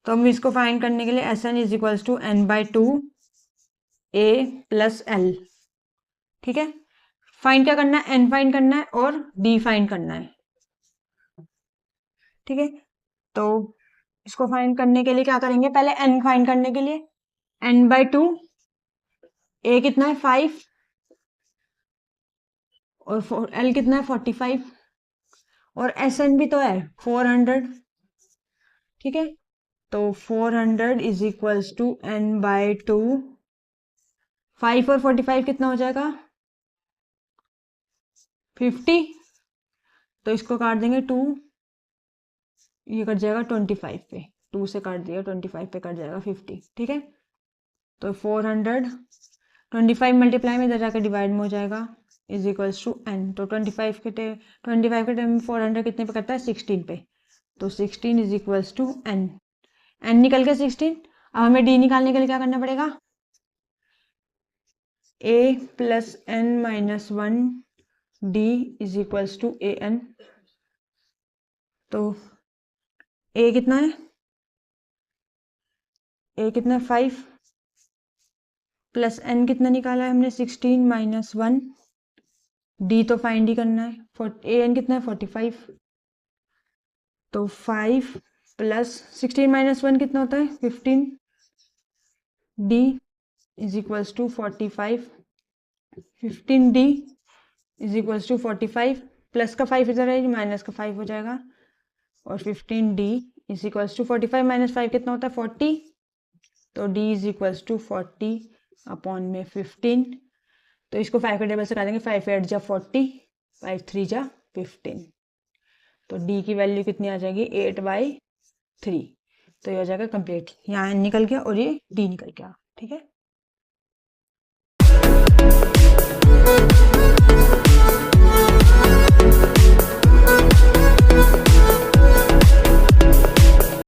तो हम इसको फाइंड करने के लिए S N is equals to N by two A plus L. ठीक है, फाइंड क्या करना है, एन फाइंड करना है और डी फाइंड करना है। ठीक है, तो इसको फाइंड करने के लिए क्या करेंगे, पहले एन फाइंड करने के लिए एन बाई टू, ए कितना है 5 और एल कितना है 45 और एस एन भी तो है 400। ठीक है, तो 400 is equals to N by two, 5 और 45 कितना हो जाएगा 50, तो इसको काट देंगे 2, ये कट जाएगा 25 पे, 2 से काट दिया 25 पे कट जाएगा 50। ठीक है, तो 400 25 मल्टीप्लाई में इधर जाकर डिवाइड में हो जाएगा इज इक्वल्स टू एन। तो 25 के टाइम में 400 कितने पे करता है 16 पे, तो 16 is equals to N. N निकल के 16, अब हमें डी निकालने के लिए क्या करना पड़ेगा, A plus N minus 1 D is equals to A N. तो ए कितना है, ए कितना है 5 प्लस एन कितना निकाला है हमने 16 माइनस 1, डी तो फाइंड ही करना है, ए एन कितना है 45, तो 5 प्लस 16 माइनस 1 कितना होता है 15, D is equals to 45, 15 D is equals to 45, plus का 5 इधर है माइनस का 5 हो जाएगा और 15 D is equals to 45 minus 5 कितना होता है 40, तो D is equals to 40 upon में 15। तो इसको 5 के टेबल से काटेंगे, 5 8 जा 40, 5 3 जा 15, तो डी की वैल्यू कितनी आ जाएगी 8/3। तो ये हो जाएगा कंप्लीट, यहाँ एन निकल गया और ये डी निकल गया। ठीक है।